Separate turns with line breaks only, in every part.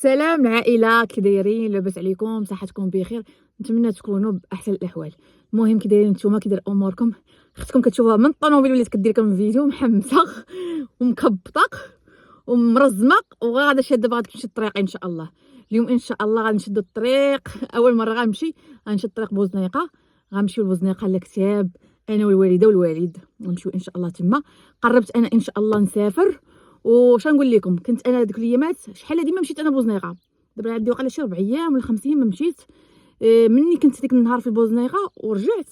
سلام العائله، كي دايرين؟ لاباس عليكم؟ صحتكم بخير؟ نتمنى تكونوا باحسن الاحوال. المهم كي دايرين نتوما؟ كي داير اموركم؟ اختكم كتشوفوها من الطوموبيل ولات كدير لكم فيديو محمسه ومكبطه ومرزمه وغادا شاده باغا تمشي الطريق ان شاء الله. اليوم ان شاء الله غنشدو الطريق، اول مره غنمشي الطريق بوزنيقه. غنمشيو لبوزنيقه لكتاب، انا والوالده والوالد غنمشيو ان شاء الله تما. قربت انا ان شاء الله نسافر. وش نقول لكم، كنت انا ديك الايامات شحال هادي ما مشيت انا بوزنيقه. دابا عندي واقيلا شي 4 ايام ولا 5 ايام ما مشيت. مني كنت ديك النهار في بوزنيقه ورجعت.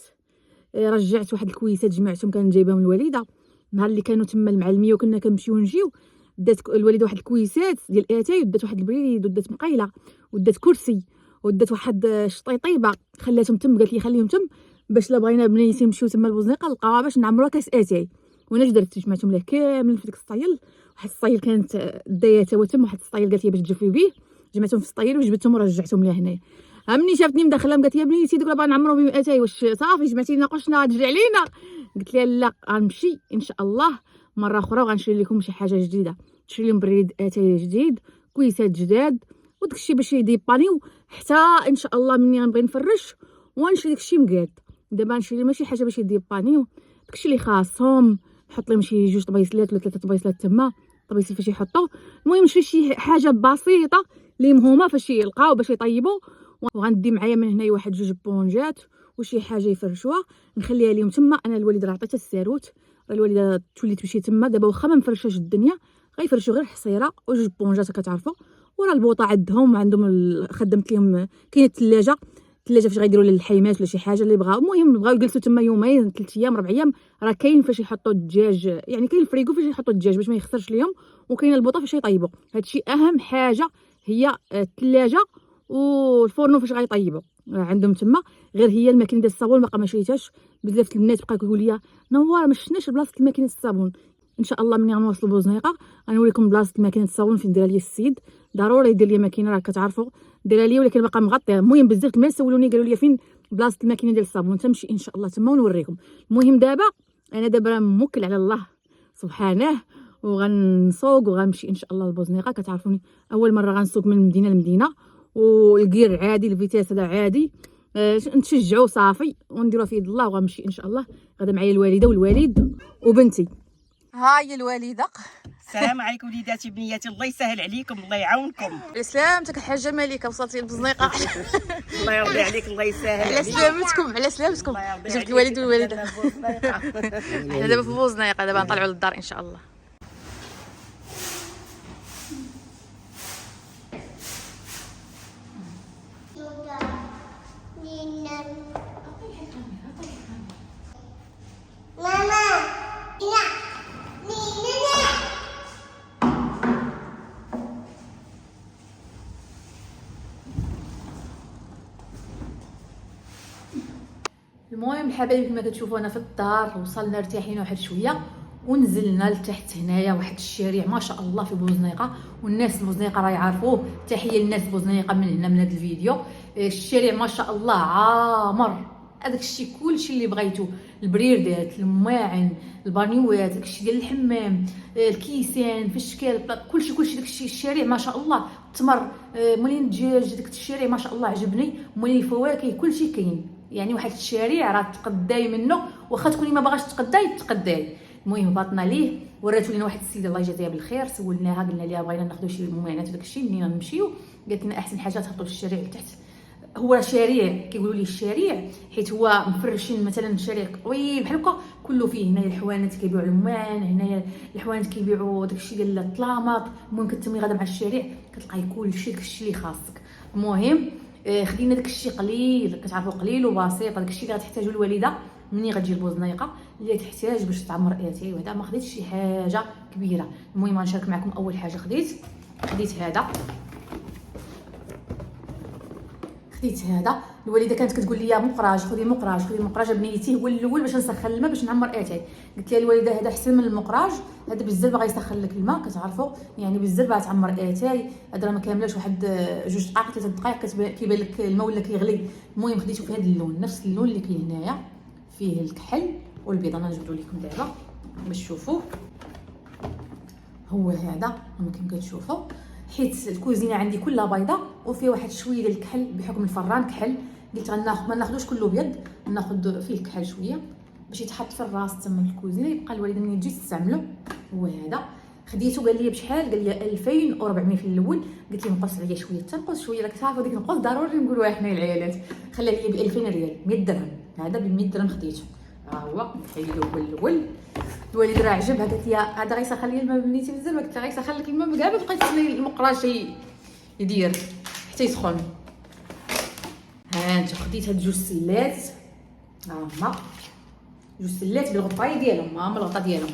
رجعت واحد الكويسات جمعتهم كان جايبهم الوالده النهار اللي كانوا تما المعلميه وكنا كنمشيو ونجيو. دات الوالده واحد الكويسات ديال اتاي، ودات واحد البريد، ودات مقيله، ودات كرسي، ودات واحد شطيطيبه خلاتهم تم. قالت لي خليهم تم باش لا بغينا بنيتي نمشيو تما لبوزنيقه نلقاوها باش نعمروها كاس اتاي. وانا درت جمعتهم ليه كاملين في ديك السطيل. واحد السطيل كانت دايه تا تم، واحد السطيل قالت لي باش تجفي بيه. جمعتهم في السطيل وجبتهم ورجعتهم لها هنايا. مني شافتني مدخلهم قالت لي يا بنيتي دوك باغا نعمرو بهم اتاي، واش صافي جمعتي لنا قشنا تجري علينا؟ قلت لها لا، غنمشي ان شاء الله مره اخرى وغنشري لكم شي حاجه جديده. نشري لهم بريد اتاي جديد، كويسات جداد، وداكشي باش يديبانيو حتى ان شاء الله مني غنبغي نفرش ونشري داكشي مقاد. دابا نشري ماشي حاجه باش يديبانيو، داكشي اللي خاصهم. نحط لهم شي 2 طبيصلات ولا 3 طبيصلات تما، طبيصل فاش يحطوا. المهم نشري شي حاجه بسيطه ليهم هما فاش يلقاو باش يطيبوا. وغندي معايا من هنايا واحد 2 بونجات وشي حاجه يفرشوها نخليها ليهم تما. انا الوالده راه عطيتها الساروت، الوالده تولي تمشي تما دابا واخا ما مفرشاش الدنيا، غيفرشوا غير حصيره و2 بونجات كتعرفوا. وراه البوطه عندهم خدمت لهم كاينه الثلاجه فاش غيديروا للحيمات ولا شي حاجه اللي بغاو. المهم بغاو يجلسوا تما يومين 3 ايام 4 ايام، راه كاين فاش يحطوا الدجاج، يعني كاين الفريغو فاش يحطوا الدجاج باش ما يخسرش ليهم، وكاين البوطه فاش يطيبوا. هادشي اهم حاجه هي الثلاجه والفورنو فاش غيطيبوا عندهم تما. غير هي الماكينه ديال الصابون باقا ما شريتهاش. بزاف البنات بقاو كيقول لي نوار ما شفناش بلاصه الماكينه الصابون. ان شاء الله ملي غنوصلوا بوزنيقه غنوريكم بلاصه ماكينه الصابون فين ديرها لي السيد. ضروري يدير لي ماكينه، راه كتعرفوا ديرها لي، ولكن باقا مغطيه. المهم بزاف الناس سولوني قالوا لي فين بلاصه الماكينه ديال الصابون، تمشي ان شاء الله تما ونوريكم. المهم دابا انا راه موكل على الله سبحانه، وغنسوق وغنمشي ان شاء الله لبوزنيقه. كتعرفوني اول مره غنسوق من مدينه لمدينه، والكير عادي، الفيتاس هذا عادي. نتشجعوا صافي ونديروها في يد الله وغنمشي ان شاء الله. غدا معايا الوالده والوالد وبنتي. ها هي الوالده.
السلام عليكم وليداتي بنياتي، الله يسهل عليكم، الله يعاونكم.
بسلامتك الحاجه مليكه، وصلتي لبوزنيقه.
الله يرضي عليك، الله يسهل
على
عليك.
سلامتكم على سلامتكم. جبت الوالد والوالده. حنا دابا في بوزنيقه، دابا نطلعوا للدار ان شاء الله. المهم الحبايب كما كتشوفوا انا في الدار، وصلنا ارتاحينا واحد شويه ونزلنا لتحت هنايا واحد الشارع ما شاء الله في بوزنيقه. والناس بوزنيقه راه يعرفوه، تحيه للناس بوزنيقه من هنا من هذا الفيديو. الشارع ما شاء الله عامر، هذاك الشيء كلشي اللي بغيتو، البريردات، المواعن، البانيوات، داك الشيء ديال الحمام، الكيسان في الشكال، كلشي داك الشيء. الشارع ما شاء الله التمر، مولين الدجاج، داك الشارع ما شاء الله عجبني. مولين الفواكه كلشي كاين، يعني واحد الشارع راه تقداي منه، واخا تكوني ما باغاش تقداي. المهم بطنا ليه، وراتو لينا واحد السيده الله يجازيها بالخير، سولناها قلنا ليها بغينا ناخذوا شي ممانعات وداك الشيء منين نمشيو. قالت لنا احسن حاجه تهبطوا في الشارع لتحت. هو شارع كيقولوا لي الشارع حيت هو مفرشين مثلا شارع طويل بحال هكا، كله فيه هنايا الحوانت كيبيعوا الموان، هنايا الحوانت كيبيعوا داك الشيء ديال الطلامط. المهم كتمي غادا مع الشارع كتلقاي كلشي داك الشيء اللي خاصك. المهم خدينا داك الشيء قليل، كتعرفوا قليل وبسيط. داك الشيء اللي غتحتاجوا الوالده ملي غتجي لبوزنيقه، اللي تحتاج باش تعمر اتاي وهذا. ما خديتش شي حاجه كبيره. المهم غنشارك معكم. اول حاجه خديت هذا. الوالده كانت كتقول لي مقراج، خذي مقراج بنيتي هو الاول باش نسخن الماء باش نعمر اتاي. قلت لها الوالده هذا احسن من المقراج، هذا بزاف باغي يسخن لك الماء، كتعرفوا يعني بزاف باغا تعمر اتاي. هذا راه ما كاملاش واحد 2 دقائق 3 دقائق كيبان لك الماء ولا كيغلي. المهم خديته في هذا اللون، نفس اللون اللي كاين هنايا فيه الكحل والبيض. انا نجبدو لكم دابا باش تشوفوه. هو هذا كما كتشوفوا. حيت الكوزينه عندي كلها بيضه وفيها واحد شويه ديال الكحل بحكم الفران كحل. قلت غناخذ ما ناخذوش كله ابيض، ناخذ فيه الكحل شويه باش يتحط في الراس تما في الكوزينه، يبقى الوالده ملي تجي تستعملو. هو هذا خديته قال لي بشحال، قال لي 2400 في الاول. قلت له نقص عليا شويه، تنقص شويه راك تعرفوا ديك نقص ضروري نقولوها حنا العيالات. خلى لي ب 2000 ريال 100 درهم، هذا ب 100 درهم خديته. ها هو نحيدو الاول. الوالد راه عجبها، قالت لي هذا غيسخن لي الماء بنيتي بزاف، قلت لها غيسخن لك الماء كاع ما بقيت تخلي المقراش يدير حتى يسخن. ها انت خديت هاد جوج سلات، ها هما جوج سلات بالغطايه ديالهم، ها هما الغطا ديالهم.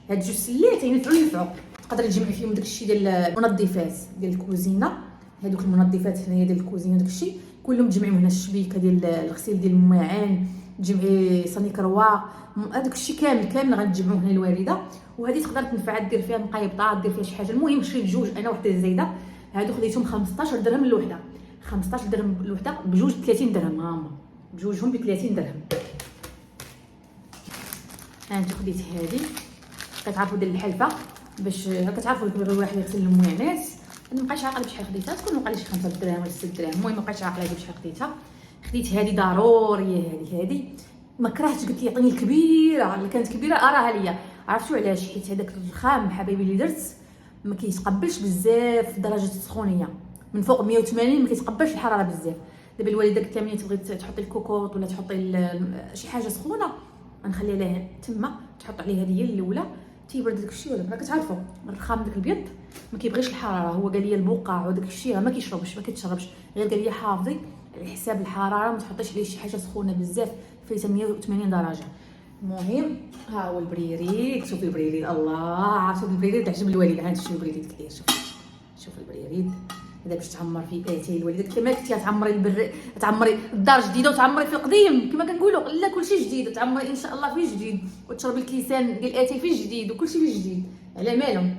هاد جوج سلات ينفعوا تقدر تجمعي فيهم داكشي ديال المنظفات ديال الكوزينه. هادوك المنظفات هنايا ديال الكوزينه داكشي كلهم تجمعيهم هنا، الشبيكه ديال الغسيل ديال الماعن، تجمعي صني كروا، هذاك الشيء كامل غنجمعوه هنا الوالده. وهذه تقدر تنفع دير فيها مقيبطه، دير فيها شي حاجه. المهم شريت جوج انا وحده زايده، هادو خديتهم 15 درهم الوحده، 15 درهم الوحده بجوج 30 درهم، ها هما بجوجهم ب 30 درهم. ها انت خديت هذه كتعرفوا ديال الحلفه باش كتعرفوا الواحد يغسل المعانات. انا مابقيتش عاقله بشحال خديتها، تكون وقع لي شي 5 دراهم ولا 6 دراهم، المهم مابقيتش عاقله بشحال خديتها. خديت هذه ضروريه، هذه ما كرهتش، قلت لي عطيني الكبيره اللي كانت كبيره اراها ليا. عرفتوا علاش؟ حيت هذاك الرخام حبايبي اللي درت ما كيتقبلش بزاف درجه السخونيه، من فوق 180 ما كيتقبلش الحراره بزاف. دابا الوالده قالت لي ملي تبغي تحطي الكوكوط ولا تحطي شي حاجه سخونه غنخليها لها تما، تحط عليها هذه هي الاولى تيبرد داك الشيء. ولا كتعرفوا الرخام داك البيض ما كيبغيش الحراره، هو قال لي البقع وداك الشيء ما كيشربش ما كيتشربش، غير قال لي حافظي على حساب الحراره، ما تحطيش عليه شي حاجه سخونه بزاف في 180 درجه. المهم ها هو البريريد، شوفي البريريد، الله شوفي البريريد عجب الوالده. ها انت شوفي البريريد كثير، شوفي البريريد هذا باش تعمر فيه اتاي. الوالده قالت لي ما كنتي تعمري تعمري الدار جديده وتعمري في القديم كما كنقولوا، لا كلشي جديد، تعمري ان شاء الله فيه جديد، وتشربي الكيسان ديال اتاي فيه جديد وكلشي فيه جديد. على مالهم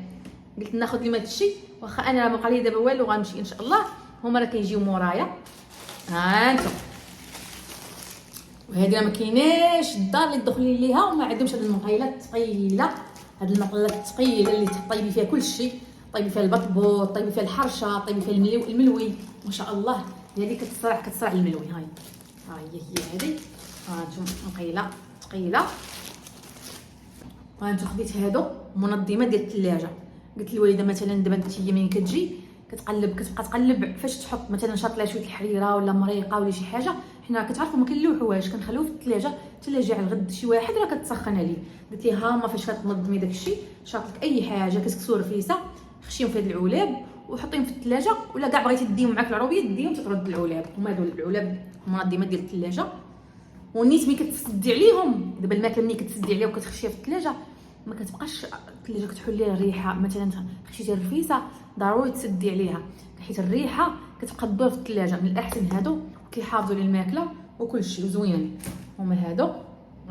قلت ناخذ لي هذا الشيء، واخا انا ما بقى لي دابا والو غنمشي ان شاء الله، هما راه كيجيو مورايا. ها انت وهذه ما كايناش الدار اللي تدخلي ليها وما عندهمش هاد المقيلات الثقيله، هاد المقيلات الثقيله اللي تطيبي فيها كلشي، طيبي فيها البطبوط، طيبي فيها الحرشه، طيبي فيها الملوي ما شاء الله. هذه كتصرع الملوي. هاي هي هذه، ها انتم مقيله ثقيله. ها انتم خديت هادو منظمه ديال الثلاجه. قلت للوالده مثلا دابا انت هي ملي كتجي كتبقى تقلب فاش تحط مثلا شاط لها شويه الحريره ولا مريقه ولا شي حاجه، حنا كتعرفوا ما كنلوحوهاش كنخليوه في الثلاجه حتى لا جا على الغد شي واحد راه كتسخن عليه. قلت لها ها ما فاش كتنظمي داكشي، شاط لك اي حاجه كسكسو رفيسه خشيهم في هاد العلاب وحطيهم في الثلاجه، ولا كاع بغيتي ديهم معاك العروبيه ديهم تترد العلاب. هما هادو العلاب منظمات ديال الثلاجه. ونيت ملي كتسدي عليهم دابا الماكله ملي كتسدي عليها وكتخشيها في الثلاجه ما كتبقاش الثلاجه كتحل ليها الريحه. مثلا خشيتي الرفيسه ضروري تسدي عليها حيت الريحه كتبقى تدور في الثلاجه. من الاحسن هادو كيحافظوا للماكله وكل شيء زوينين. هما هادو.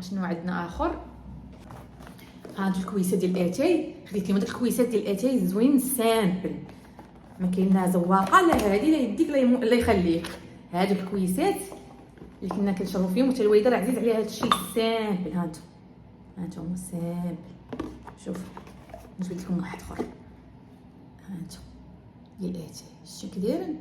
شنو عندنا اخر؟ هاد الكويسه ديال الاتاي، خديت لي هاد الكويسات ديال الاتاي زوين سامبل، ما كاين لا زواقه لا هادي لا يديك لا يخليك. هادو الكويسات اللي كنا كنشربوا فيهم حتى الوالده راه عزيز عليها هادشي سامبل. هانتوما سامبل. شوف نجبد لكم واحد اخر، هانتوما ديال الاتاي شتي كي دايرين.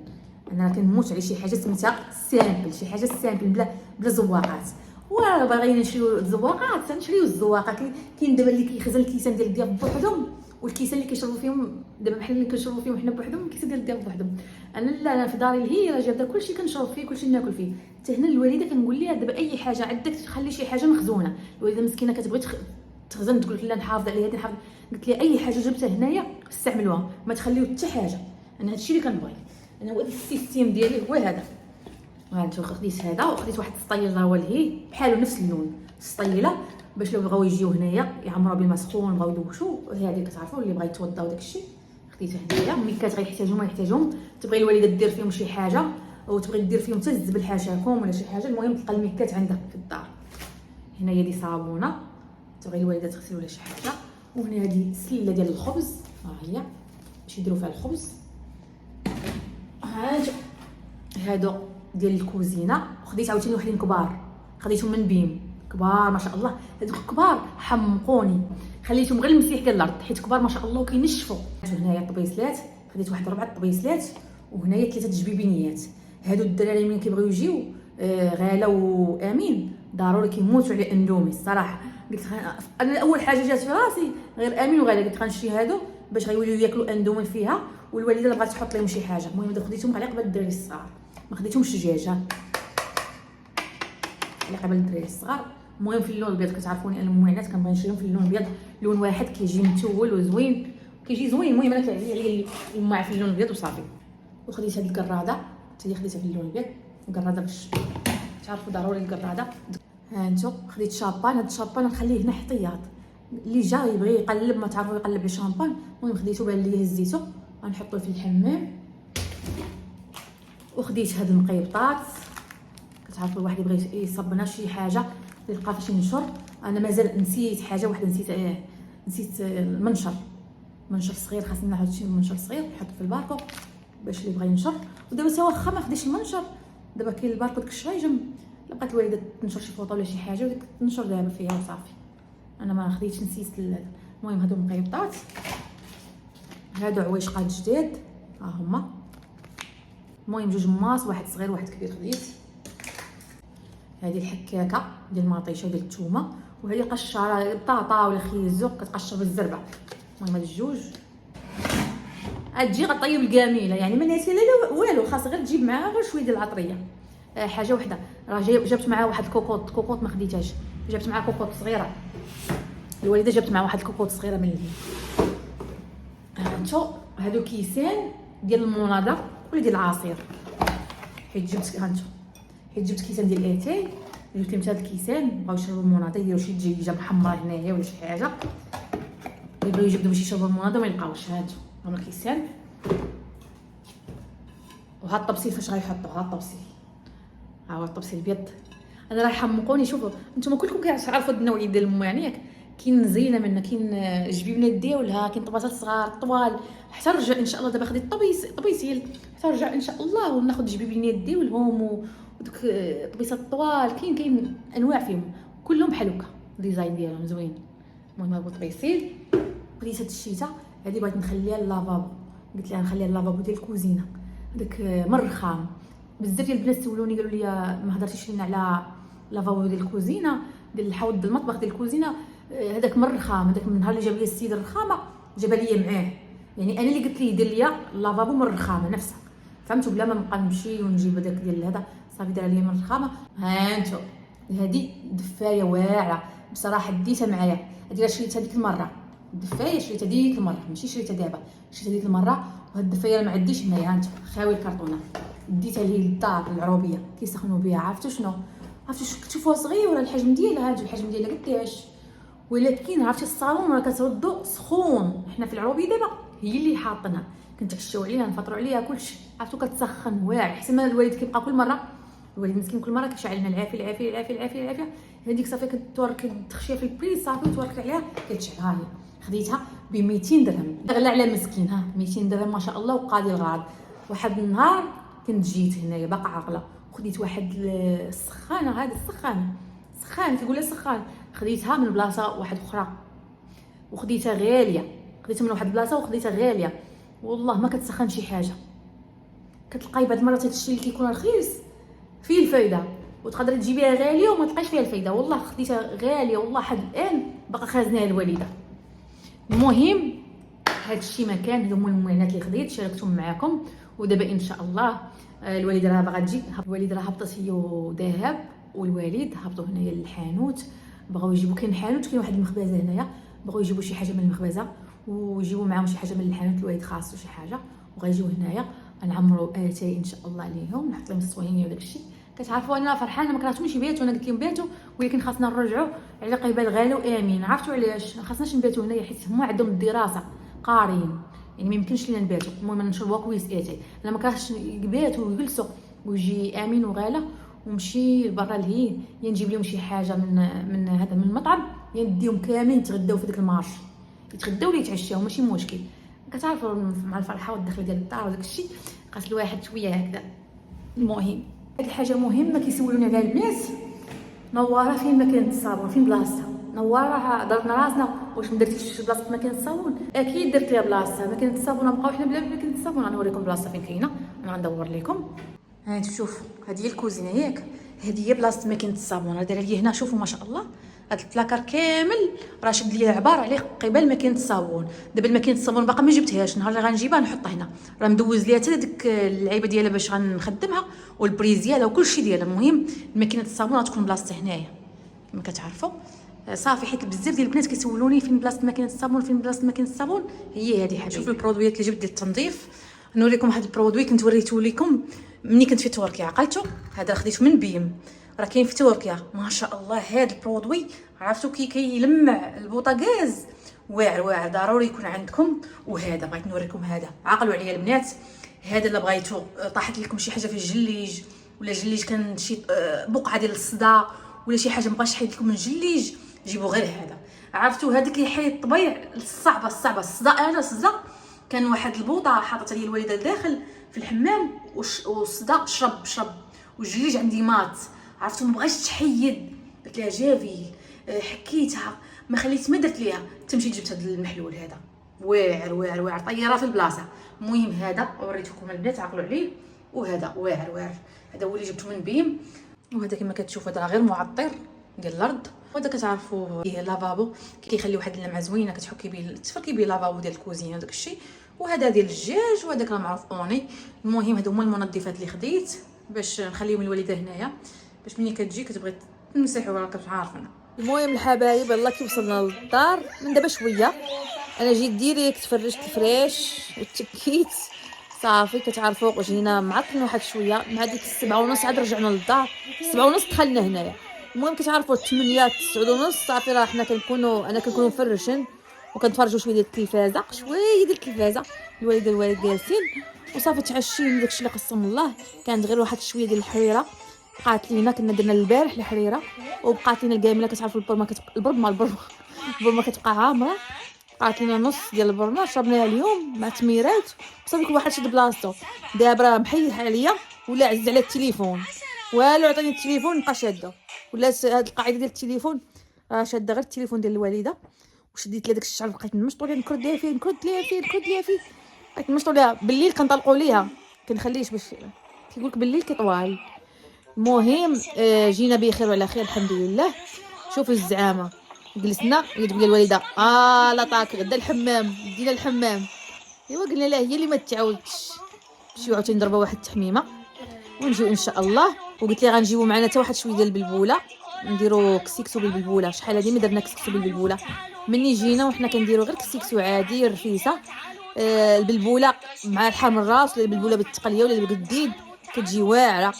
انا راه كنموت على شي حاجه سميتها سامبل، شي حاجه سامبل بلا زواقات. وراه باغيين نشريو الزواقات نشريو الزواقه. كاين دابا اللي كيخزن الكيسان ديال الدياب بوحدهم، والكيسان اللي كيشربوا فيهم دابا بحال اللي كنشربوا فيهم حنا بوحدهم، الكيسان ديال الدياب بوحدهم. انا لا، انا في داري الهي جابده كلشي كنشرب فيه كلشي ناكل فيه. حتى هنا الوالده كنقول ليها دابا اي حاجه عندك تخلي شي حاجه مخزونه. الوالده مسكينه كتبغي تخزن تقول لك لا نحافظ عليها هذه نحافظ. قلت لها اي حاجه جبتها هنايا استعملوها ما تخليو حتى حاجه. انا هادشي اللي كنبغي، انا هو السيستيم ديالي هو هذا. وهانتو خديت هذا وخديت واحد السطيله هو اللي بحالو نفس اللون السطيله باش لو بغاو يجيو هنايا يعمروا بالماء سخون بغاو يدوشوا. هذه كتعرفوا اللي بغا يتوضا وداك الشيء خديتها هنايا. ملي كتغيحتاجوا ما يحتاجهم تبغي الوالده دير فيهم شي حاجه او تبغي دير فيهم حتى الزبل حاشاكم ولا شي حاجه، المهم تلقى الميكات عندك في الدار. هنايا دي صابونه تبغي الوالده تغسل ولا شي حاجه. وهنا هذه سله ديال الخبز، ها هي باش يديروا فيها الخبز. هادو ديال الكوزينه. وخديت عاوتاني وحدين كبار خديتهم من بيم كبار ما شاء الله. هادوك الكبار حمقوني، خليتهم غير المسيح ديال الارض حيت كبار ما شاء الله وكينشفوا. هنايا الطبيسلات خديت واحد 4 طبيسلات وهنايا 3 جبيبينيات. هادو الدراري ملي كيبغيو يجيو غاله وامين ضروري كيموتوا على اندومي الصراحه. قلت انا اول حاجه جات في راسي غير امين وغاله، قلت غنشري هادو باش غيوليو ياكلوا اندومي فيها، والوالده بغات تحط لهم شي حاجه. المهم خديتهم على قبل الدراري الصغار، ما خديتهمش دجاج على قبل الدراري الصغار. المهم في اللون الابيض كتعرفوني انا المعينات كنبغي نشريهم في اللون الابيض، لون واحد كيجي متول وزوين كيجي زوين. المهم انا كيعجبني عليا الماع في اللون الابيض وصافي. وخديت هاد الكراده حتى هي خديتها في اللون الابيض، الكراده باش تعرفوا ضروري الكراده. ها انتم خديت شامبان، هاد الشامبان نخليه هنا احتياط اللي جا يبغي يقلب ما تعرفوا يقلب الشامبان. المهم خديته بان لي هزيته غنحطوه في الحمام. وخديت هاد المقيبطات، كتعرفوا الواحد يبغي يصبنا شي حاجه يلقى فاش ينشر. انا مازال نسيت حاجه واحده، نسيت المنشر، منشر صغير خاصني نحط شي منشر صغير نحط في الباركو باش اللي بغى ينشر. ودابا تا واخا ما خديتش المنشر، دابا كاين الباركو داك الشيء جنب، لقات الوالده تنشر شي فوطه ولا شي حاجه وديك تنشر دابا فيها وصافي. انا ما خديتش نسيت المهم هادو مقيبطات، هادو عويشقات جداد ها هما. المهم 2 ماس، واحد صغير واحد كبير خديت. هذه الحكاكه ديال المطيشه وديال الثومه، وهذه قشاره طاطا ولا خيزو كتقشر بالزربه. المهم هاد 2 غتجي غطيب الكاميله، يعني ما ناسيه لا والو، خاص غير تجيب معاها غير شويه ديال العطريه. حاجه وحده راه جبت معاها واحد كوكوط ما خديتهاش، جبت معاها كوكوط صغيره، الوالده جبت معاها واحد الكوكوط صغيره من اللي هانتو. هادو كيسان ديال المناضه ولا ديال العصير، حيت جبت كيسان ديال اتاي، جبت لهم هاد الكيسان بغاو يشربوا المناضه، يديروا شي دجاجه محمره هنايا ولا شي حاجه، يبغيو يجبدوا باش يشربوا المناضه ما يلقاوش. هما الكيسان. وهاد الطبسيل فاش غيحطوه، هاد الطبسيل ها هو الطبسيل الابيض. انا راه حمقوني. شوفوا نتوما كلكم كتعرفوا هاد النوعيه ديال المهم ياك، كاين زينه منها، كاين الجبيبنات ديالها، كاين طباطات صغار طوال. حتى رجع ان شاء الله دابا خديت طبيسيل حتى رجع ان شاء الله وناخذ الجبيبنات ديالهم ودوك الطبيسات الطوال. كاين انواع فيهم كلهم بحال هكا، الديزاين ديالهم زوين. المهم هاد الطبيسيل خديت هاد الشيته هادي بغيت نخليها للافابو، قلت لها نخليها للافابو ديال الكوزينه داك مرخام. بزاف ديال البنات سولوني قالوا لي ما هضرتيش لينا على لافابو ديال الكوزينه ديال الحوض ديال المطبخ ديال الكوزينه. هذاك مرخام، هذاك من نهار اللي جاب لي السيد الرخامه جاب لي معاه، يعني انا اللي قلت ليه دير لي لافابو من الرخامه نفسها، فهمتوا؟ بلا ما نبقى نمشي ونجيب هذاك ديال هذا صافي دار لي من الرخامه. ها انتم هذه دفايه واعره بصراحه، ديتها معايا. هذه شريتها ديك المره، الدفايه شريتها ديك المره ماشي شريتها دابا، شريتها ديك المره. وهاد الدفايه ما عنديش هنايا، انت خاوي الكرتونه ديتها ليه للدار العروبيه كيسخنوا بها. عرفتوا شنو؟ عرفتوا كتشوفوها صغيره الحجم ديالها، هاد الحجم ديالها قداش، ولكن عرفتي الصالون راه كتردو سخون. حنا في العروبيه دابا هي اللي حاطينها، كنتعشاو عليها نفطروا عليها كلشي. عرفتوا كتسخن واعر، حسن ما الوالد كيبقى كل مره، الوالد مسكين كل مره كيشعل لنا العافيه العافيه العافيه العافيه العافيه. هذيك صافي كتورك تخشيها في البريز صافي وتورك عليها كتشعل. ها هي خديتها ب 200 درهم، غلى على مسكين. ها 200 درهم ما شاء الله وقاضي الغرض. واحد النهار كنت جيت هنايا باقا عاقله وخديت واحد السخانه، هذه سخان كيقول لها سخان، خديتها من بلاصه واحد اخرى وخديتها غاليه، خديتها من واحد البلاصه وخديتها غاليه والله ما كتسخن شي حاجه. كتلقاي بعض المرات هادشي اللي كيكون رخيص فيه الفايده، وتقدري تجيبيها غاليه وما تلقايش فيها الفايده. والله خديتها غاليه والله حد الان باقا خازناها الوالده. المهم هادشي ما كان، هادو هما المعينات اللي خديت شاركتهم معكم. ودابا ان شاء الله الوالده راه باغا تجي، الوالده راه هبطت هي وذهب والوالد هبطوا هنايا للحانوت، بغاو يجيبوا كاين حانوت كاين واحد المخبزه هنايا، بغاو يجيبوا شي حاجه من المخبزه ويجيبوا معاهم شي حاجه من الحانوت، الوالد خاصو شي حاجه وغيجيو هنايا غنعمروا اتاي ان شاء الله عليهم، نحط لهم الصواني وداك الشيء. كتعرفوا انا فرحانه ما كرهتهمش يباتوا، انا قلت لهم باتوا ولكن خاصنا نرجعوا على قبال غالي وامين. عرفتوا علاش ما خاصناش نباتوا هنايا؟ حيت هما عندهم الدراسه قاريين، يعني ما يمكنش لينا نباتوا. المهم نشربوا كويس اتاي، انا ما كرهتش يباتوا ويجلسوا ويجي امين وغاله ونمشي لبرا لهيه، يا نجيب لهم شي حاجه من هذا من المطعم، يا نديهم كاملين يتغداو في داك المارش، يتغداو ولا يتعشاو ماشي مشكل. كتعرفوا مع الفرحه والدخله ديال الدار وداك الشيء خاص الواحد شويه هكذا. المهم هاد الحاجه مهمه كيسولوني عليها الناس، نواره فين ما كانت الصابون فين بلاصتها، نواره ضربنا راسنا واش ما درتيش في بلاصه ماكينه الصابون؟ اكيد درت ليها بلاصه ماكينه الصابون. نبقاو حنا بلا ماكينه الصابون. غنوريكم بلاصه فين كاينه، انا غندور لكم. ها شوف هذه هي الكوزينه ياك، هذه هي بلاصه ماكينه الصابون. راه دايره لي هنا شوفوا ما شاء الله هذا البلاكار كامل راه شد لي عباره عليه قبال ماكينه الصابون. دابا الماكينه الصابون باقا ما جبتهاش، النهار اللي غنجيبها نحطها هنا. راه مدوز ليها حتى ديك اللعيبه ديالها باش غنخدمها والبريز ديالها وكلشي ديالها. المهم ماكينه الصابون غتكون بلاصتها هنايا كما كتعرفوا. صافي حيت بزاف ديال البنات كيسولوني فين بلاصه ماكينه الصابون، فين بلاصه ماكينه الصابون. هي هذه حبيبي. شوفوا البرودويات اللي جبت ديال التنظيف. نوريكم واحد البرودوي كنت وريته لكم ملي كنت في تركيا، عقلتوا هذا خديته من بيم، راه كاين في تركيا ما شاء الله. هذا البرودوي عرفتوا كيلمع البوطاغاز واعر واعر، ضروري يكون عندكم. وهذا بغيت نوريكم هذا، عقلوا عليا البنات. هذا الا بغيتو طاحت لكم شي حاجه في الجليج ولا جليج كان شي بقعه ديال الصداع ولا شي حاجه مابغاش تحيد لكم الجليج، جيبوا غير هذا. عرفتوا هذاك كيحيد الطبيع الصعبه الصداع. انا الصداع كان واحد البوطه حاطتها لي الوالده لداخل في الحمام والصداع شرب والجليج عندي مات. عرفتوا ما بغاش تحيد، قلت لها جافي حكيتها ما خليت ما درت ليها. تمشي جبت هذا المحلول هذا واعر واعر واعر طياره في البلاصه. المهم هذا وريتكم البنات عقلوا عليه. وهذا واعر واعر، هذا هو اللي جبته من بيم. وهذا كما كتشوفوا هذا غير معطر ديال الارض. وهذا كتعرفوا فيه لافابو كيخلي واحد اللمعه زوينه كتحكي به تفركي به لافابو ديال الكوزينه وداك الشيء. وهذا ديال الدجاج وهذاك راه معروف اوني. المهم هادو هما المنظفات اللي خديت باش نخليهم الوالده هنايا باش ملي كتجي كتبغي تمسحوا راك عارفين. المهم الحبايب يلاه كي وصلنا للدار من دابا شويه انا جيت ديريكت فرشت الفريش وتكيت صافي. كتعرفوا جينا معطلين واحد شويه مع ديك 7:30 عاد رجعنا للدار. 7:30 دخلنا هنايا. المهم كتعرفوا 8 9:30 صافي راه حنا انا كنكونوا مفرشين وكنتفرجوا شويه ديال التلفازه، شويه ديال التلفازه الوالده والوالد جالسين وصافي تعشينا داكشي اللي قسم الله. كانت غير واحد شويه ديال الحريره بقات لينا، كنا درنا البارح الحريره وبقات لينا الكامله. كتعرفوا البرمه كتبقى عامره، بقات لينا نص ديال البرمه شربناها اليوم مع تميرات صافي. كل واحد شد بلاصتو. دابا راه محيح عليا ولا عز على التليفون والو عطيني التليفون نبقى شاده. ولا هاد القاعده ديال التليفون راه شاده غير التليفون ديال الوالده. وشديت لها داك الشعر بقيت نمشطو ليها نكرد ليها فيه بقيت نمشطو ليها. بالليل كنطلقوا ليها كنخليش باش كيقولك بالليل كطوال. المهم جينا بخير وعلى خير الحمد لله. شوفوا الزعامه جلسنا تقول لي الوالده لا طاك غدا الحمام دينا الحمام. ايوا قلنا لها هي اللي ما تعاودش شي عاوتاني نضربوا واحد التحميمه ونجيو ان شاء الله. وقلت لي غنجيبوا معنا حتى واحد شويه ديال البلبوله نديروا كسيكسو بالبلبوله. شحال هادي ما درنا كسيكسو بالبلبوله مني جينا وحنا كنديروا غير كسيكسو عادي رفيسه. البلبوله مع الحم الراس ولا البلبوله بالتقليه ولا بالقديد كتجي واعره.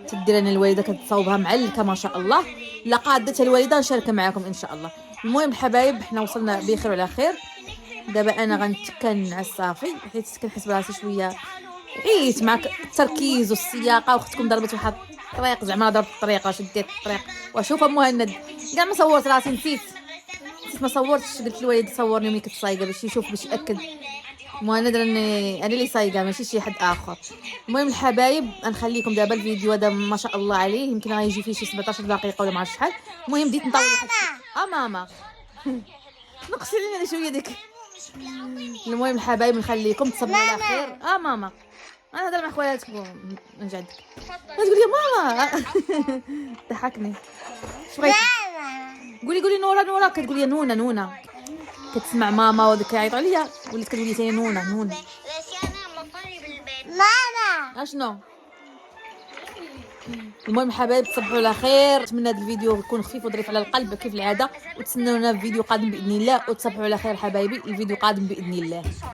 تدير انا الوالده كتصاوبها معلكه ما شاء الله. لا قادتها الوالده نشاركها معكم ان شاء الله. المهم الحبايب حنا وصلنا بخير وعلى خير. دابا انا غنتكن على الصافي حيت كنحس براسي شويه عييت مع التركيز والسياقه. واختكم ضربت واحد الطريق زعما ضربت الطريقه شديت الطريق. وشوف مهند كاع ما صورت راسي نسيت ما صورتش. قلت للوالد صورني ملي كنت صايقه باش يشوف باش ياكد مهند راني انا اللي صايقه ماشي شي حد اخر. المهم الحبايب غنخليكم دابا الفيديو هذا ما شاء الله عليه يمكن غيجي فيه شي 17 دقيقه ولا ما عرفتش شحال. المهم بديت نطول واحد ماما نقصي لنا شويه ديك. المهم الحبايب نخليكم تصبحوا على خير. ماما انا هضر مع خواتكم من جدك تقول لي ماما ضحكني. شويه قولي نورا كتقول لي نونا كتسمع ماما وديك كيعيطوا عليا ولات كتقول لي ثاني نونا ماما اشنو. المهم حبايب تصبحوا على خير. نتمنى هذا الفيديو يكون خفيف وظريف على القلب كيف العاده وتسنونا في فيديو قادم باذن الله. وتصبحوا على خير حبايبي. الفيديو قادم باذن الله.